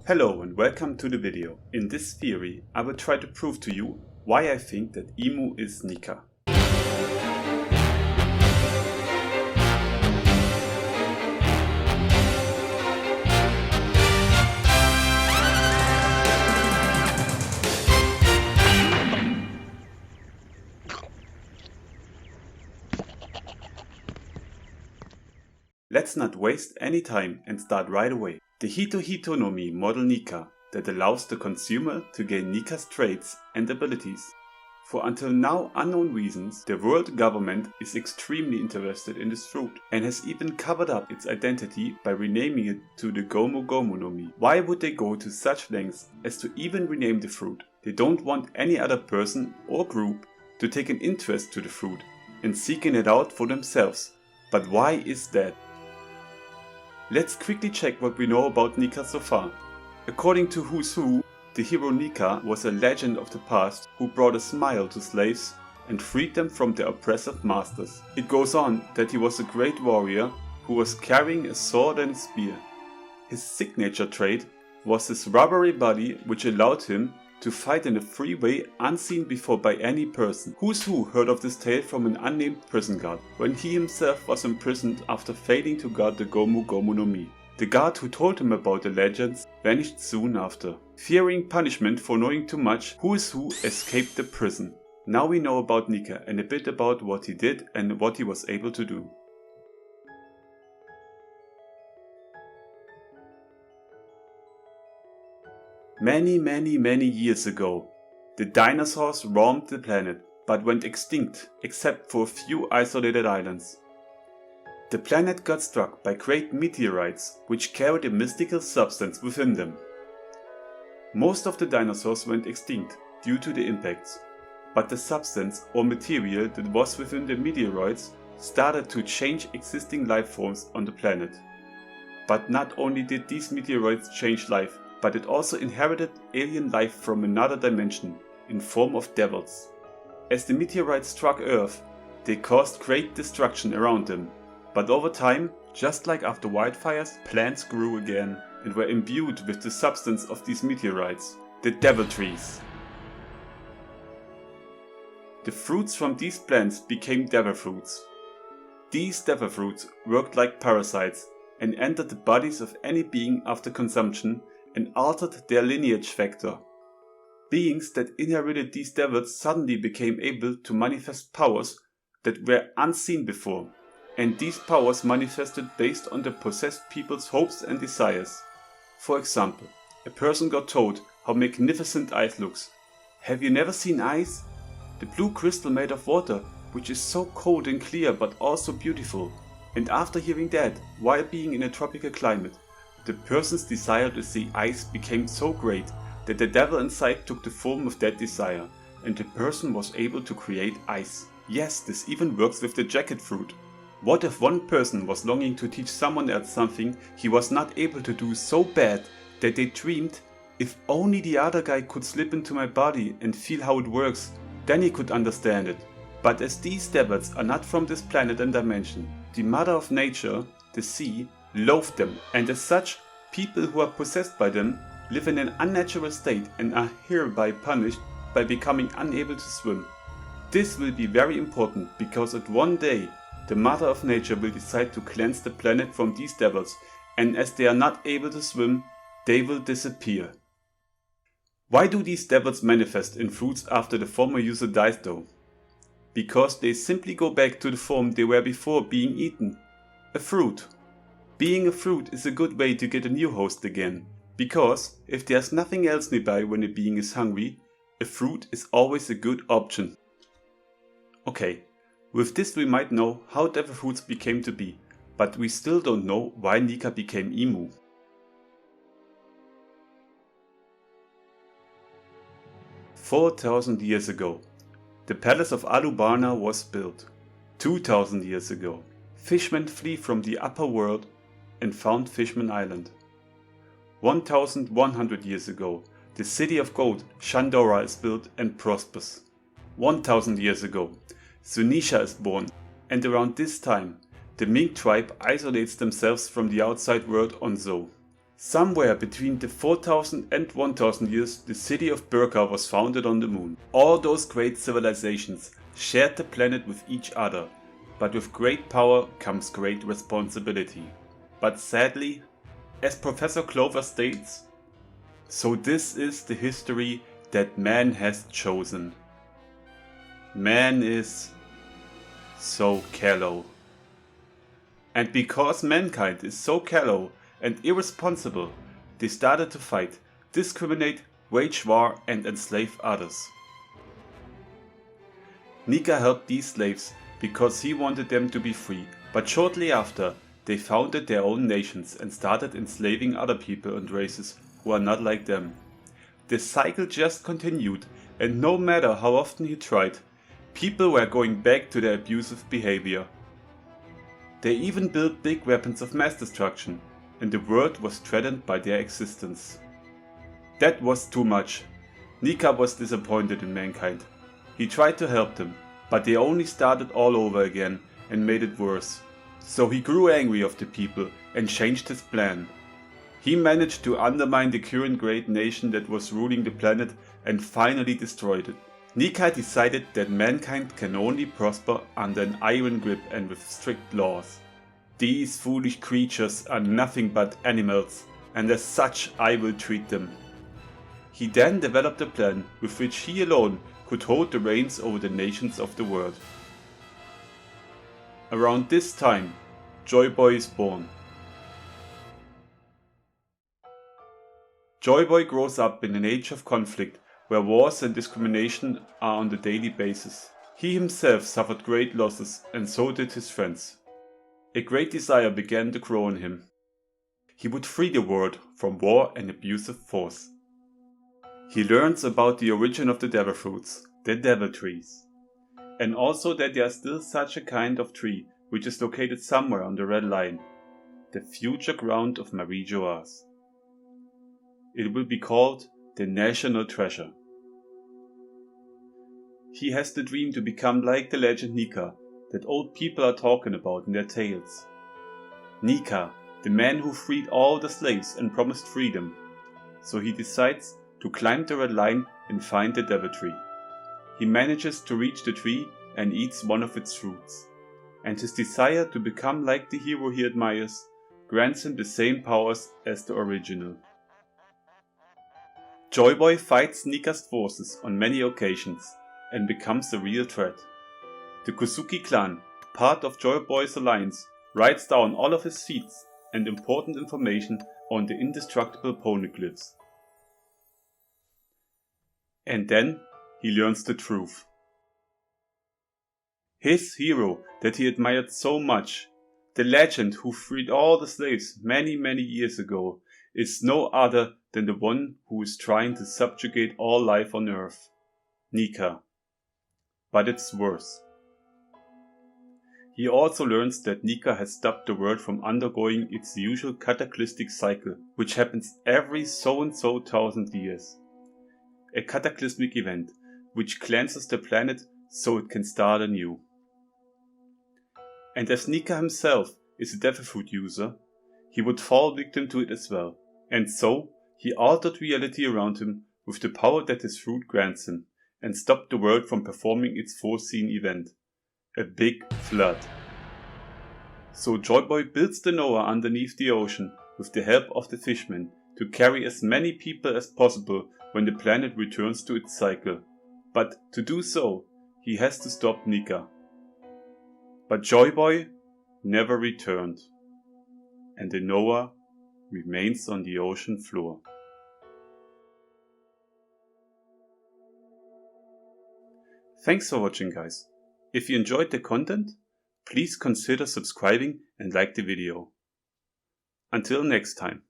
Hello and welcome to the video. In this theory, I will try to prove to you why I think that Emu is Nika. Let's not waste any time and start right away. The Hito-Hitonomy model Nika that allows the consumer to gain Nika's traits and abilities. For until now unknown reasons, the world government is extremely interested in this fruit and has even covered up its identity by renaming it to the Gomu Gomu no Mi. Why would they go to such lengths as to even rename the fruit? They don't want any other person or group to take an interest to the fruit and seeking it out for themselves. But why is that? Let's quickly check what we know about Nika so far. According to Who's Who, the hero Nika was a legend of the past who brought a smile to slaves and freed them from their oppressive masters. It goes on that he was a great warrior who was carrying a sword and a spear. His signature trait was his rubbery body, which allowed him to fight in a free way unseen before by any person. Who's Who heard of this tale from an unnamed prison guard when he himself was imprisoned after failing to guard the Gomu Gomu no Mi. The guard who told him about the legends vanished soon after. Fearing punishment for knowing too much, Who's Who escaped the prison. Now we know about Nika and a bit about what he did and what he was able to do. Many years ago, the dinosaurs roamed the planet but went extinct except for a few isolated islands. The planet got struck by great meteorites which carried a mystical substance within them. Most of the dinosaurs went extinct due to the impacts, but the substance or material that was within the meteorites started to change existing life forms on the planet. But not only did these meteorites change life, but it also inherited alien life from another dimension in form of devils. As the meteorites struck Earth, they caused great destruction around them, but over time, just like after wildfires, plants grew again and were imbued with the substance of these meteorites, the devil trees. The fruits from these plants became devil fruits. These devil fruits worked like parasites and entered the bodies of any being after consumption and altered their lineage factor. Beings that inherited these devils suddenly became able to manifest powers that were unseen before, and these powers manifested based on the possessed people's hopes and desires. For example, a person got told how magnificent ice looks. Have you never seen ice? The blue crystal made of water, which is so cold and clear but also beautiful. And after hearing that, while being in a tropical climate, the person's desire to see ice became so great that the devil inside took the form of that desire, and the person was able to create ice. Yes, this even works with the jacket fruit. What if one person was longing to teach someone else something he was not able to do so bad that they dreamed, if only the other guy could slip into my body and feel how it works, then he could understand it. But as these devils are not from this planet and dimension, the mother of nature, the sea, loathe them, and as such, people who are possessed by them live in an unnatural state and are hereby punished by becoming unable to swim. This will be very important because at one day, the mother of nature will decide to cleanse the planet from these devils, and as they are not able to swim, they will disappear. Why do these devils manifest in fruits after the former user dies though? Because they simply go back to the form they were before being eaten. A fruit. Being a fruit is a good way to get a new host again, because if there's nothing else nearby when a being is hungry, a fruit is always a good option. Okay, with this we might know how devil fruits became to be, but we still don't know why Nika became Emu. "4,000 years ago, the palace of Alubarna was built. 2,000 years ago, fishmen flee from the upper world and found Fishman Island. 1,100 years ago, the city of gold, Shandora, is built and prospers. 1,000 years ago, Sunisha is born, and around this time, the Mink tribe isolates themselves from the outside world on Zo. Somewhere between the 4000 and 1000 years, the city of Burka was founded on the moon. All those great civilizations shared the planet with each other, but with great power comes great responsibility. But sadly, as Professor Clover states, so this is the history that man has chosen. Man is so callow. And because mankind is so callow and irresponsible, they started to fight, discriminate, wage war and enslave others. Nika helped these slaves because he wanted them to be free, but shortly after, they founded their own nations and started enslaving other people and races who are not like them. The cycle just continued, and no matter how often he tried, people were going back to their abusive behavior. They even built big weapons of mass destruction, and the world was threatened by their existence. That was too much. Nika was disappointed in mankind. He tried to help them, but they only started all over again and made it worse. So he grew angry of the people and changed his plan. He managed to undermine the current great nation that was ruling the planet and finally destroyed it. Nika decided that mankind can only prosper under an iron grip and with strict laws. These foolish creatures are nothing but animals, and as such I will treat them. He then developed a plan with which he alone could hold the reins over the nations of the world. Around this time, Joy Boy is born. Joy Boy grows up in an age of conflict where wars and discrimination are on the daily basis. He himself suffered great losses and so did his friends. A great desire began to grow in him. He would free the world from war and abusive force. He learns about the origin of the devil fruits, the devil trees, and also that there is still such a kind of tree which is located somewhere on the Red Line, the future ground of Marie-Joas. It will be called the National Treasure. He has the dream to become like the legend Nika that old people are talking about in their tales. Nika, the man who freed all the slaves and promised freedom. So he decides to climb the Red Line and find the devil tree. He manages to reach the tree and eats one of its fruits. And his desire to become like the hero he admires grants him the same powers as the original. Joy Boy fights Nika's forces on many occasions and becomes a real threat. The Kusuki clan, part of Joy Boy's alliance, writes down all of his feats and important information on the indestructible poneglyphs. And then he learns the truth. His hero that he admired so much, the legend who freed all the slaves many years ago, is no other than the one who is trying to subjugate all life on Earth, Nika. But it's worse. He also learns that Nika has stopped the world from undergoing its usual cataclysmic cycle, which happens every so and so 1000 years. A cataclysmic event, which cleanses the planet so it can start anew. And as Nika himself is a devil fruit user, he would fall victim to it as well. And so, he altered reality around him with the power that his fruit grants him, and stopped the world from performing its foreseen event, a big flood. So Joy Boy builds the Noah underneath the ocean with the help of the fishmen to carry as many people as possible when the planet returns to its cycle. But to do so, he has to stop Nika. But Joy Boy never returned, and the Noah remains on the ocean floor. Thanks for watching, guys. If you enjoyed the content, please consider subscribing and like the video. Until next time.